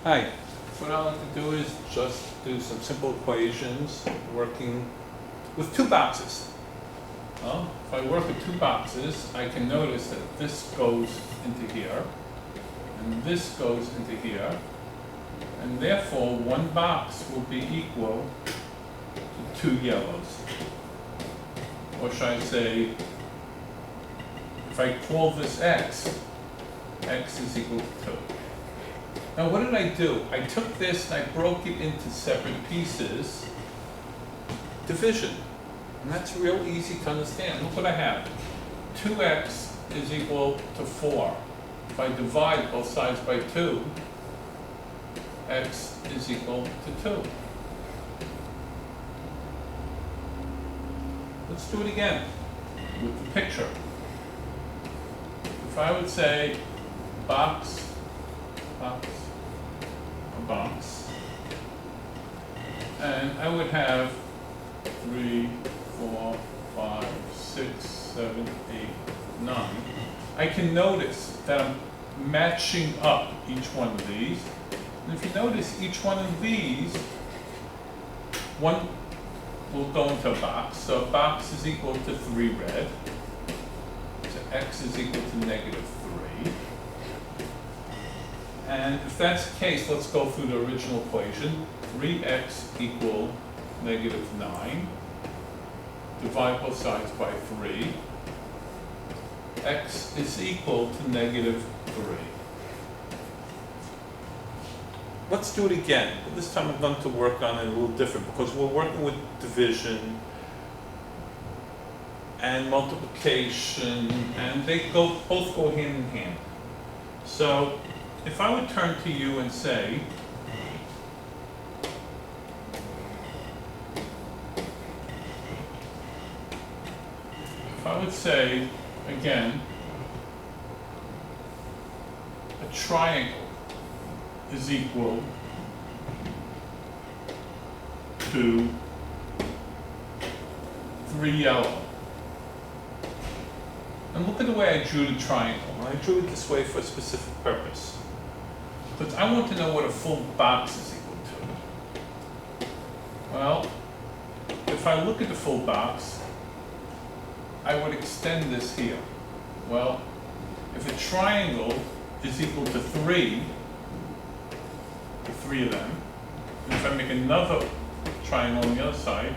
Hi, what I like to do is just do some simple equations working with two boxes. Well, if I work with two boxes, I can notice that this goes into here, and this goes into here, and therefore one box will be equal to two yellows. Or should I say, if I call this x, x is equal to 2. Now what did I do? I took this and I broke it into separate pieces, division. And that's real easy to understand. Look what I have. 2x is equal to 4. If I divide both sides by 2, x is equal to 2. Let's do it again with the picture. If I would say box, a box, and I would have 3, 4, 5, 6, 7, 8, 9. I can notice that I'm matching up each one of these. And if you notice, each one of these, one will go into a box. So a box is equal to 3 red. So x is equal to negative 3. And if that's the case, let's go through the original equation. 3x equal negative 9. Divide both sides by 3. X is equal to negative 3. Let's do it again. But this time I'm going to work on it a little different because we're working with division and multiplication, and they both go hand in hand. So if I would turn to you and say, if I would say, again, a triangle is equal to 3 yellow. And look at the way I drew the triangle. I drew it this way for a specific purpose. Because I want to know what a full box is equal to. Well, if I look at the full box, I would extend this here. Well, if a triangle is equal to 3, the 3 of them, and if I make another triangle on the other side,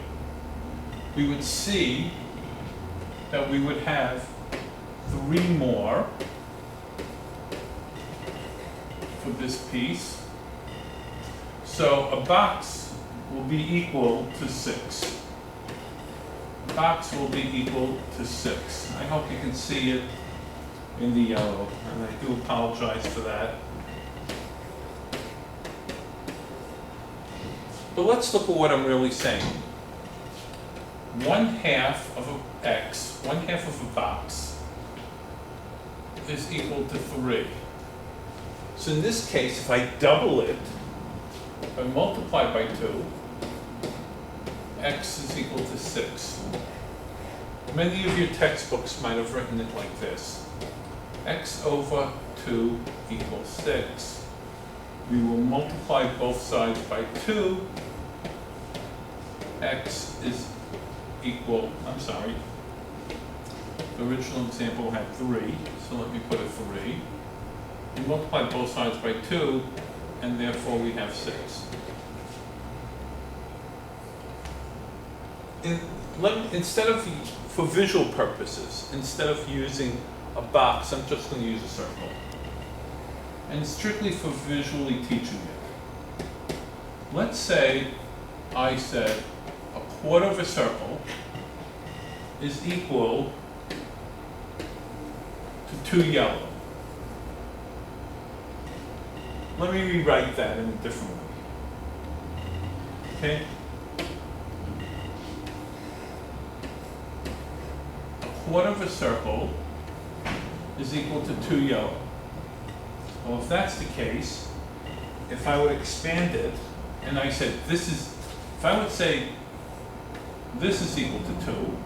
we would see that we would have 3 more for this piece. So a box will be equal to 6. A box will be equal to 6. I hope you can see it in the yellow, and I do apologize for that. But let's look at what I'm really saying. 1/2 of a x, 1/2 of a box, is equal to 3. So in this case, if I double it, if I multiply by 2, x is equal to 6. Many of your textbooks might have written it like this. X over 2 equals 6. We will multiply both sides by 2. X is equal, the original example had 3, so let me put a 3. We multiply both sides by 2, and therefore we have 6. Instead of, for visual purposes, instead of using a box, I'm just going to use a circle. And strictly for visually teaching it. Let's say I said 1/4 of a circle is equal to 2 yellow. Let me rewrite that in a different way. Okay? 1/4 of a circle is equal to 2 yellow. Well, if that's the case, if I would expand it, and I said if I would say this is equal to 2,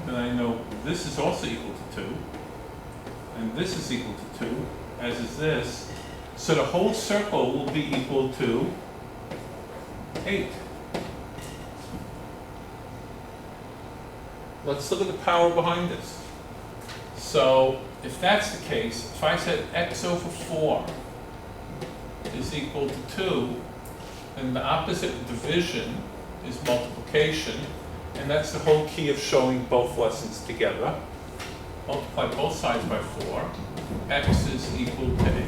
then I know this is also equal to 2, and this is equal to 2, as is this, So the whole circle will be equal to 8. Let's look at the power behind this. So if that's the case, if I said x over 4 is equal to 2, then the opposite of division is multiplication, and that's the whole key of showing both lessons together. Multiply both sides by 4, x is equal to 8.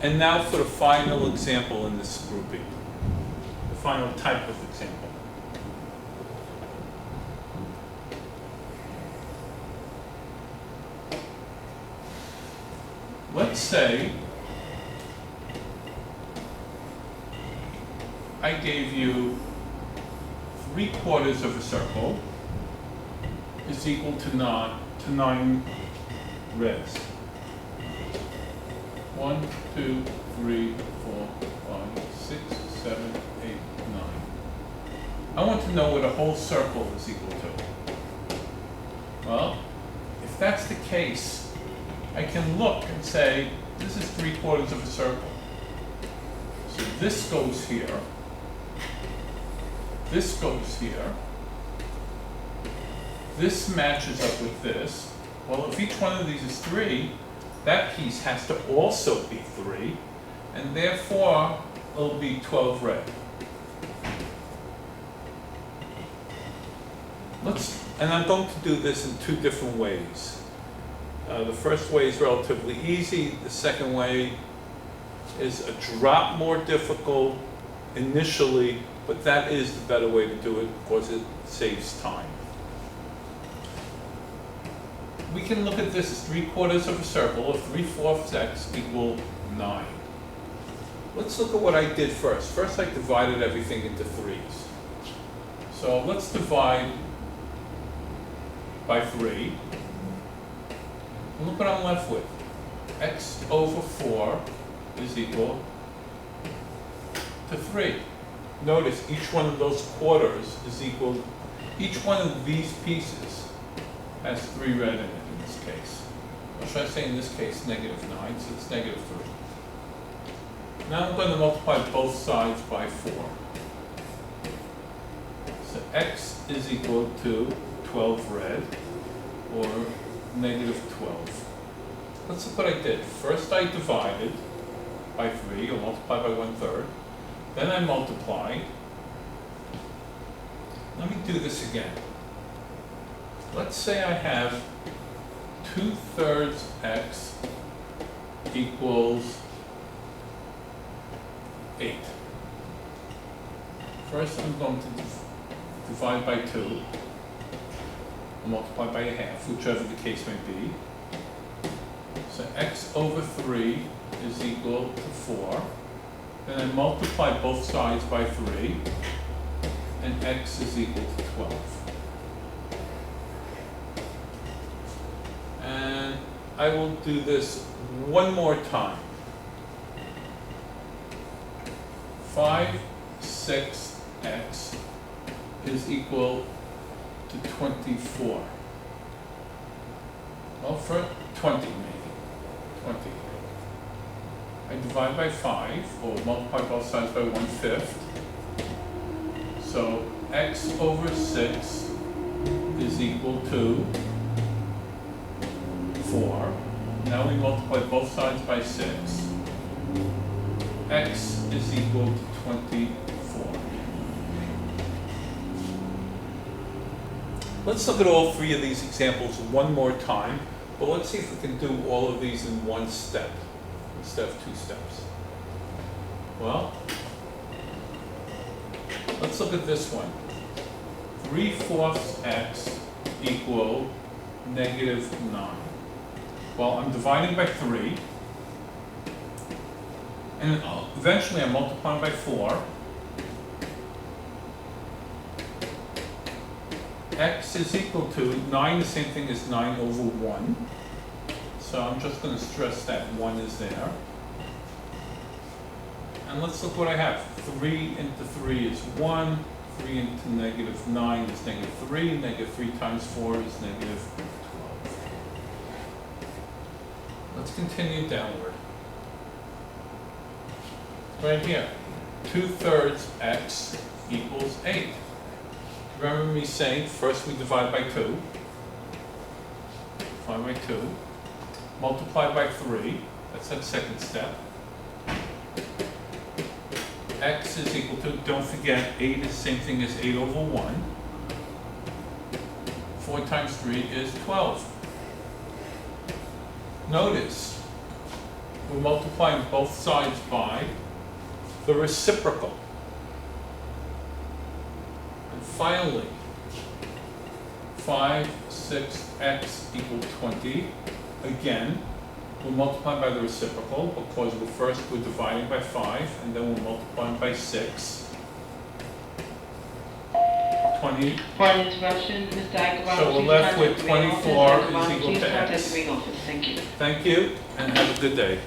And now for the final example in this grouping, the final type of example. Let's say I gave you 3/4 of a circle is equal to 9 reds. 1, 2, 3, 4, 5, 6, 7, 8, 9. I want to know what a whole circle is equal to. Well, if that's the case, I can look and say, this is 3/4 of a circle. So this goes here. This goes here. This matches up with this. Well, if each one of these is 3, that piece has to also be 3, and therefore it'll be 12 red. And I'm going to do this in 2 different ways. The first way is relatively easy. The second way is a drop more difficult initially, but that is the better way to do it because it saves time. We can look at this as 3/4 of a circle, or 3/4 x equal 9. Let's look at what I did first. First I divided everything into 3s. So let's divide by 3. And look what I'm left with. X over 4 is equal to 3. Notice each one of those quarters is equal, each one of these pieces has 3 red in it in this case. Or should I say in this case -9, so it's -3. Now I'm going to multiply both sides by 4. So x is equal to 12 red, or -12. Let's look what I did. First I divided by 3, or multiplied by 1/3. Then I multiplied. Let me do this again. Let's say I have 2/3 x equals 8. First I'm going to divide by 2, or multiply by 1/2, whichever the case may be. So x over 3 is equal to 4. Then I multiply both sides by 3, and x is equal to 12. And I will do this one more time. 5/6 is equal to 24. Well, for 20 maybe. 20. I divide by 5, or multiply both sides by 1/5. So x over 6 is equal to 4. Now we multiply both sides by 6. X is equal to 24. Let's look at all 3 of these examples one more time, but let's see if we can do all of these in one step instead of 2 steps. Well, let's look at this one. 3/4 x equal -9. Well, I'm dividing by 3, and eventually I'm multiplying by 4. X is equal to 9, the same thing as 9 over 1. So I'm just going to stress that 1 is there. And let's look what I have. 3 into 3 is 1. 3 into -9 is -3. -3 times 4 is -12. Let's continue downward. Right here, 2/3 x equals 8. Remember me saying, first we divide by 2. Divide by 2. Multiply by 3. That's that second step. X is equal to, don't forget, 8 is the same thing as 8 over 1. 4 times 3 is 12. Notice, we're multiplying both sides by the reciprocal. And finally, 5, 6x equals 20. Again, we'll multiply by the reciprocal because we're dividing by 5 and then we're multiplying by 6. 20. One interruption, Mr. ALGEBRA. So we're left with 24 is equal to Please contact x. the ring office. Thank you. Thank you and have a good day.